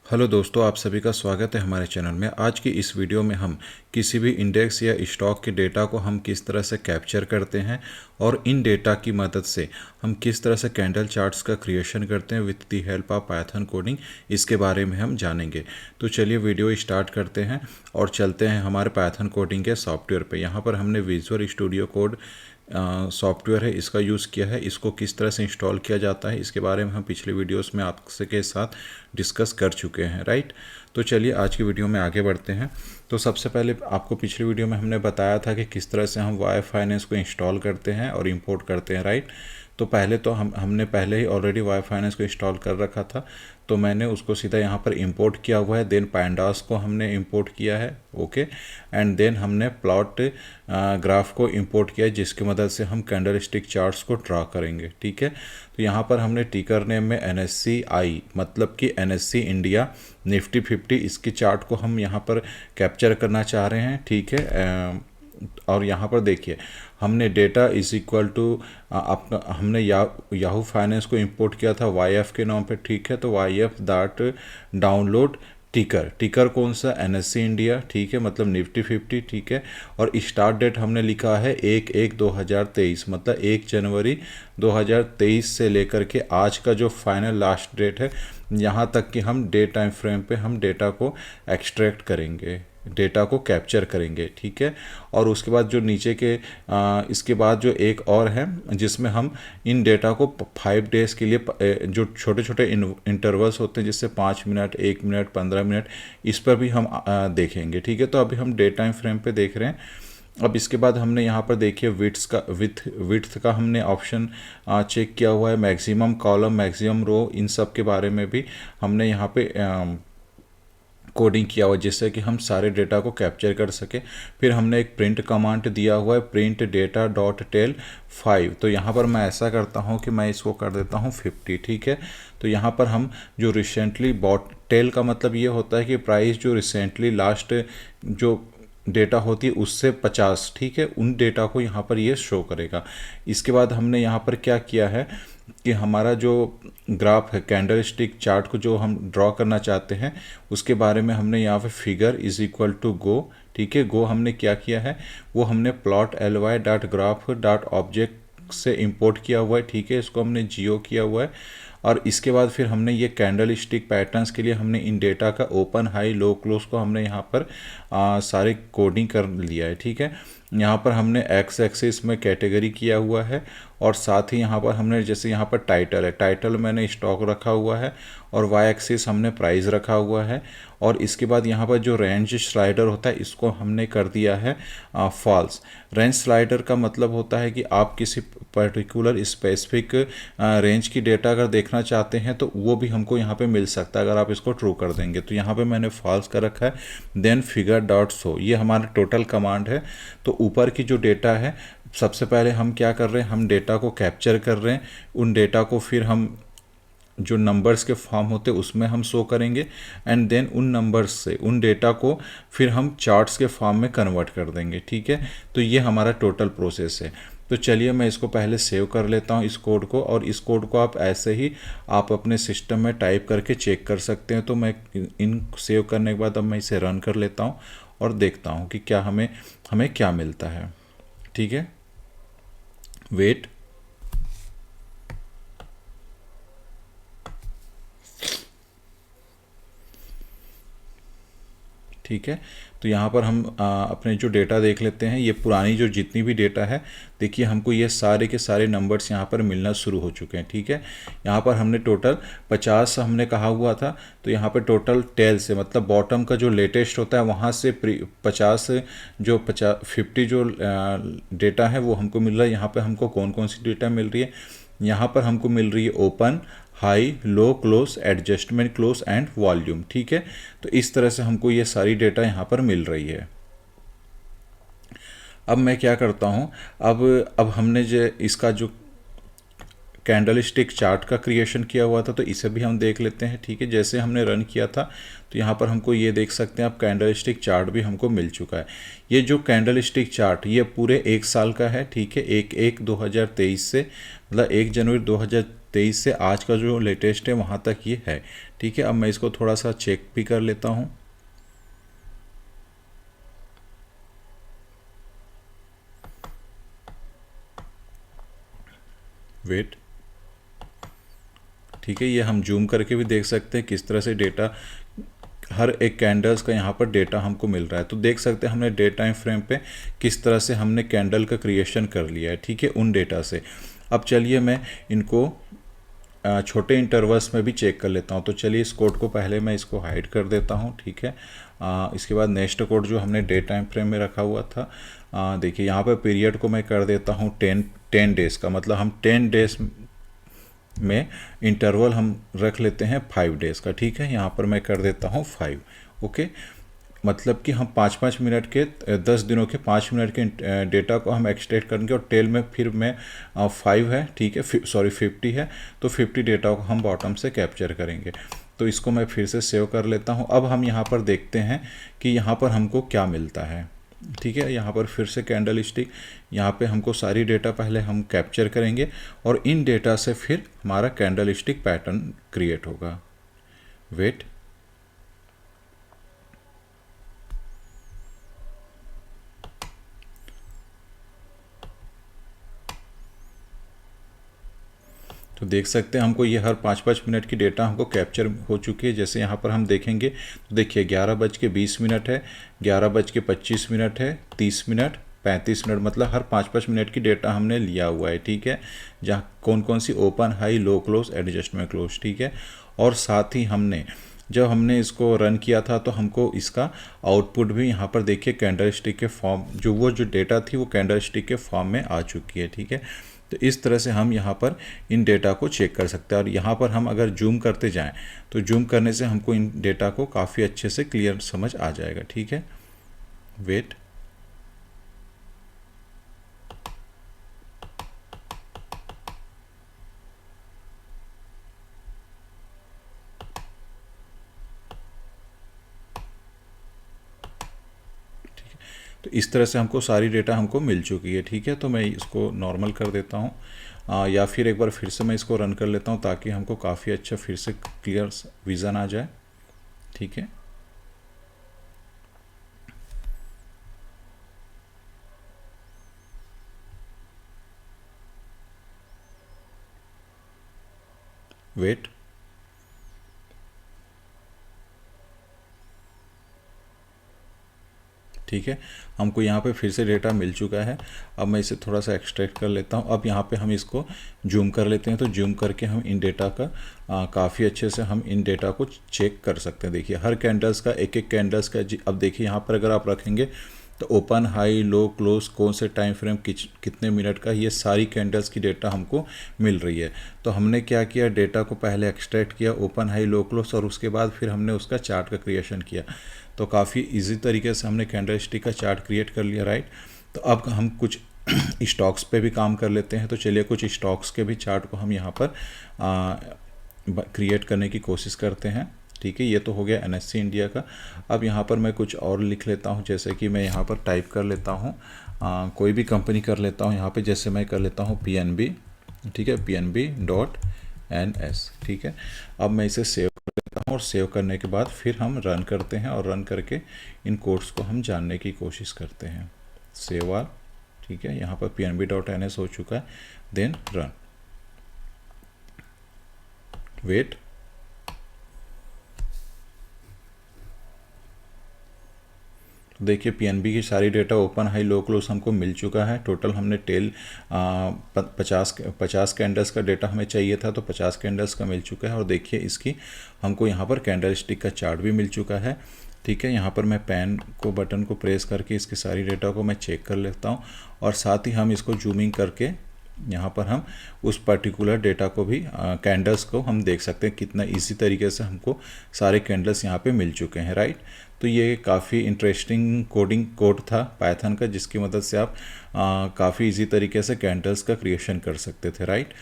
Hello दोस्तों, आप सभी का स्वागत है हमारे चैनल में। आज की इस वीडियो में हम किसी भी इंडेक्स या स्टॉक के डेटा को हम किस तरह से कैप्चर करते हैं और इन डेटा की मदद से हम किस तरह से कैंडल चार्ट्स का क्रिएशन करते हैं with the help of Python coding, इसके बारे में हम जानेंगे। तो चलिए वीडियो स्टार्ट करते हैं और चलते हैं हमारे पाइथन कोडिंग के सॉफ्टवेयर पे। यहाँ पर हमने विजुअल स्टूडियो कोड सॉफ्टवेयर है, इसका यूज़ किया है। इसको किस तरह से इंस्टॉल किया जाता है इसके बारे में हम पिछले वीडियोस में आपसे के साथ डिस्कस कर चुके हैं, राइट। तो चलिए आज की वीडियो में आगे बढ़ते हैं। तो सबसे पहले आपको पिछली वीडियो में हमने बताया था कि किस तरह से हम वाई फाइनेंस को इंस्टॉल करते हैं और इंपोर्ट करते हैं, राइट। तो पहले तो हमने पहले ही ऑलरेडी वाई फाइनेंस को इंस्टॉल कर रखा था, तो मैंने उसको सीधा यहाँ पर इंपोर्ट किया हुआ है। देन पांडास को हमने इंपोर्ट किया है, ओके। एंड देन हमने प्लॉट ग्राफ को इंपोर्ट किया है, जिसकी मदद से हम कैंडल स्टिक चार्ट्स को ड्रा करेंगे, ठीक है। तो यहाँ पर हमने टिकर नेम में NSCI मतलब कि NSE इंडिया निफ्टी 50 इसकी चार्ट को हम यहाँ पर कैप्चर करना चाह रहे हैं, ठीक है। और यहाँ पर देखिए हमने डेटा इज इक्वल टू अपना हमने याहू फाइनेंस को इंपोर्ट किया था YF के नाम पे, ठीक है। तो YF दैट डाउनलोड टिकर कौन सा, NSE इंडिया, ठीक है, मतलब निफ्टी 50, ठीक है। और स्टार्ट डेट हमने लिखा है 1/1/2023 मतलब 1 जनवरी 2023 से लेकर के आज का जो फाइनल लास्ट डेट है, यहाँ तक कि हम डे टाइम फ्रेम पे हम डेटा को एक्सट्रैक्ट करेंगे, डेटा को कैप्चर करेंगे, ठीक है। और उसके बाद जो नीचे के इसके बाद जो एक और है जिसमें हम इन डेटा को 5 डेज़ के लिए जो छोटे छोटे इंटरवल्स होते हैं, जिससे 5 मिनट, 1 मिनट, 15 मिनट, इस पर भी हम देखेंगे, ठीक है। तो अभी हम डे टाइम फ्रेम पे देख रहे हैं। अब इसके बाद हमने यहाँ पर देखिए विड्थ का हमने ऑप्शन चेक किया हुआ है। मैक्सिमम कॉलम, मैक्सिमम रो, इन सब के बारे में भी हमने यहाँ पे कोडिंग किया हुआ, जिससे कि हम सारे डेटा को कैप्चर कर सके। फिर हमने एक प्रिंट कमांड दिया हुआ है, प्रिंट डेटा डॉट टेल 5। तो यहाँ पर मैं ऐसा करता हूँ कि मैं इसको कर देता हूँ 50, ठीक है। तो यहाँ पर हम जो रिसेंटली बॉट, टेल का मतलब ये होता है कि प्राइस जो रिसेंटली लास्ट जो डेटा होती है उससे 50, ठीक है, उन डेटा को यहाँ पर ये शो करेगा। इसके बाद हमने यहाँ पर क्या किया है कि हमारा जो ग्राफ है, कैंडल स्टिक चार्ट को जो हम ड्रॉ करना चाहते हैं, उसके बारे में हमने यहाँ पे figure is equal to go, ठीक है। गो हमने क्या किया है, वो हमने प्लॉट ly.graph.object से इंपोर्ट किया हुआ है, ठीक है। इसको हमने जियो किया हुआ है। और इसके बाद फिर हमने ये कैंडल स्टिक पैटर्न्स के लिए हमने इन डेटा का ओपन, हाई, लो, क्लोज को हमने यहाँ पर सारे कोडिंग कर लिया है, ठीक है। यहाँ पर हमने एक्स एक्सिस में कैटेगरी किया हुआ है, और साथ ही यहाँ पर हमने जैसे यहाँ पर टाइटल है, टाइटल मैंने स्टॉक रखा हुआ है, और वाई एक्सिस हमने प्राइस रखा हुआ है। और इसके बाद यहाँ पर जो रेंज स्लाइडर होता है, इसको हमने कर दिया है फॉल्स। रेंज स्लाइडर का मतलब होता है कि आप किसी पर्टिकुलर स्पेसिफिक रेंज की डेटा अगर देखना चाहते हैं तो वो भी हमको यहाँ पे मिल सकता है अगर आप इसको ट्रू कर देंगे। तो यहाँ पे मैंने फॉल्स कर रखा है। देन फिगर डॉट शो, ये हमारा टोटल कमांड है। तो ऊपर की जो डेटा है, सबसे पहले हम क्या कर रहे हैं, हम डेटा को कैप्चर कर रहे हैं। उन डेटा को फिर हम जो नंबर्स के फॉर्म होते हैं उसमें हम शो करेंगे, एंड देन उन नंबर्स से उन डेटा को फिर हम चार्ट्स के फॉर्म में कन्वर्ट कर देंगे, ठीक है। तो ये हमारा टोटल प्रोसेस है। तो चलिए मैं इसको पहले सेव कर लेता हूँ इस कोड को, और इस कोड को आप ऐसे ही आप अपने सिस्टम में टाइप करके चेक कर सकते हैं। तो मैं इन सेव करने के बाद अब मैं इसे रन कर लेता हूँ और देखता हूँ कि क्या हमें क्या मिलता है, ठीक है। वेट, ठीक है। तो यहाँ पर हम अपने जो डेटा देख लेते हैं। ये पुरानी जो जितनी भी डेटा है, देखिए हमको ये सारे के सारे नंबर्स यहाँ पर मिलना शुरू हो चुके हैं, ठीक है। यहाँ पर हमने टोटल 50 हमने कहा हुआ था, तो यहाँ पर टोटल टेल से मतलब बॉटम का जो लेटेस्ट होता है वहाँ से 50 जो 50 जो डेटा है वो हमको मिल रहा है। यहाँ पर हमको कौन कौन सी डेटा मिल रही है, यहाँ पर हमको मिल रही है open, high, low, close, adjustment, close and volume, ठीक है। तो इस तरह से हमको ये सारी डेटा यहाँ पर मिल रही है। अब मैं क्या करता हूँ, अब हमने जो इसका जो कैंडल स्टिक चार्ट का क्रिएशन किया हुआ था, तो इसे भी हम देख लेते हैं। ठीक है, जैसे हमने रन किया था तो यहाँ पर हमको ये देख सकते हैं, अब कैंडल स्टिक चार्ट भी हमको मिल चुका है। ये जो कैंडल स्टिक चार्ट ये पूरे 1 साल का है। ठीक है, 1/1/2023 से, मतलब 1 जनवरी 2023 से आज का जो लेटेस्ट है वहाँ तक ये है। ठीक है, अब मैं इसको थोड़ा सा चेक भी कर लेता हूँ। वेट, ठीक है, ये हम जूम करके भी देख सकते हैं किस तरह से डेटा, हर एक कैंडल्स का यहाँ पर डेटा हमको मिल रहा है। तो देख सकते हैं हमने डे टाइम फ्रेम पे किस तरह से हमने कैंडल का क्रिएशन कर लिया है। ठीक है, उन डेटा से। अब चलिए मैं इनको छोटे इंटरवल्स में भी चेक कर लेता हूँ। तो चलिए इस कोड को पहले मैं इसको हाइड कर देता हूँ। ठीक है, इसके बाद नेक्स्ट कोड जो हमने डे टाइम फ्रेम में रखा हुआ था, देखिए यहाँ पर पीरियड को मैं कर देता हूँ 10 डेज़ का, मतलब हम 10 डेज़ में इंटरवल हम रख लेते हैं 5 डेज़ का। ठीक है, यहाँ पर मैं कर देता हूँ 5। ओके, मतलब कि हम 5-5 मिनट के 10 दिनों के 5 मिनट के डेटा को हम एक्सट्रैक्ट करेंगे, और टेल में फिर मैं 5 है, ठीक है, सॉरी 50 है, तो 50 डेटा को हम बॉटम से कैप्चर करेंगे। तो इसको मैं फिर से सेव कर लेता हूँ। अब हम यहाँ पर देखते हैं कि यहाँ पर हमको क्या मिलता है। ठीक है, यहाँ पर फिर से कैंडल स्टिक, यहाँ पे हमको सारी डेटा पहले हम कैप्चर करेंगे, और इन डेटा से फिर हमारा कैंडल स्टिक पैटर्न क्रिएट होगा। वेट, तो देख सकते हैं हमको ये हर 5-5 मिनट की डेटा हमको कैप्चर हो चुकी है। जैसे यहाँ पर हम देखेंगे तो देखिए 11:20 है, 11:25 है, 30 मिनट, 35 मिनट, मतलब हर 5-5 मिनट की डेटा हमने लिया हुआ है। ठीक है, जहाँ कौन कौन सी open, high, low close, adjustment close. ठीक है, और साथ ही हमने जब हमने इसको रन किया था तो हमको इसका आउटपुट भी यहाँ पर देखिए कैंडल स्टिक के फॉर्म, जो डेटा थी वो कैंडल स्टिक के फॉर्म में आ चुकी है। ठीक है, तो इस तरह से हम यहाँ पर इन डेटा को चेक कर सकते हैं। और यहाँ पर हम अगर जूम करते जाएं तो जूम करने से हमको इन डेटा को काफ़ी अच्छे से क्लियर समझ आ जाएगा। ठीक है, वेट, तो इस तरह से हमको सारी डेटा हमको मिल चुकी है। ठीक है, तो मैं इसको नॉर्मल कर देता हूँ, या फिर एक बार फिर से मैं इसको रन कर लेता हूँ ताकि हमको काफ़ी अच्छा फिर से क्लियर विज़न आ जाए। ठीक है, वेट, ठीक है, हमको यहाँ पे फिर से डेटा मिल चुका है। अब मैं इसे थोड़ा सा एक्सट्रैक्ट कर लेता हूँ। अब यहाँ पे हम इसको जूम कर लेते हैं, तो जूम करके हम इन डेटा का काफ़ी अच्छे से हम इन डेटा को चेक कर सकते हैं। देखिए हर कैंडल्स का एक एक कैंडल्स का अब देखिए यहाँ पर अगर आप रखेंगे तो ओपन, हाई, लो, क्लोज, कौन से टाइम फ्रेम, कितने मिनट का, ये सारी कैंडल्स की डेटा हमको मिल रही है। तो हमने क्या किया, डेटा को पहले एक्सट्रैक्ट किया ओपन, हाई, लो, क्लोज, और उसके बाद फिर हमने उसका चार्ट का क्रिएशन किया। तो काफ़ी इजी तरीके से हमने कैंडल स्टिक का चार्ट क्रिएट कर लिया, राइट। तो अब हम कुछ स्टॉक्स पे भी काम कर लेते हैं। तो चलिए कुछ स्टॉक्स के भी चार्ट को हम यहाँ पर क्रिएट करने की कोशिश करते हैं। ठीक है, ये तो हो गया एनएससी इंडिया का। अब यहाँ पर मैं कुछ और लिख लेता हूँ, जैसे कि मैं यहाँ पर टाइप कर लेता हूँ कोई भी कंपनी कर लेता हूँ यहाँ पे, जैसे मैं कर लेता हूँ PNB। ठीक है, PNB.NS। ठीक है, अब मैं इसे सेव कर लेता हूँ, और सेव करने के बाद फिर हम रन करते हैं, और रन करके इन कोड्स को हम जानने की कोशिश करते हैं। सेव आल, ठीक है, यहाँ पर PNB.NS हो चुका है, देन रन। वेट, देखिए PNB की सारी data open, high, low, close हमको मिल चुका है। टोटल हमने टेल 50 कैंडल्स का डेटा हमें चाहिए था, तो 50 कैंडल्स का मिल चुका है। और देखिए इसकी हमको यहाँ पर कैंडल स्टिक का चार्ट भी मिल चुका है। ठीक है, यहाँ पर मैं पेन को बटन को प्रेस करके इसकी सारी डेटा को मैं चेक कर लेता हूँ, और साथ ही हम इसको जूमिंग करके यहाँ पर हम उस पर्टिकुलर डेटा को भी कैंडल्स को हम देख सकते हैं कितना इजी तरीके से हमको सारे कैंडल्स यहाँ पे मिल चुके हैं, राइट। तो ये काफ़ी इंटरेस्टिंग कोड था पाइथन का, जिसकी मदद से आप काफ़ी इजी तरीके से कैंडल्स का क्रिएशन कर सकते थे, राइट।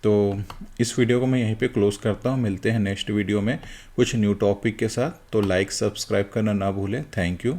तो इस वीडियो को मैं यहीं पे क्लोज़ करता हूँ। मिलते हैं नेक्स्ट वीडियो में कुछ न्यू टॉपिक के साथ। तो लाइक सब्सक्राइब करना ना भूलें। Thank you.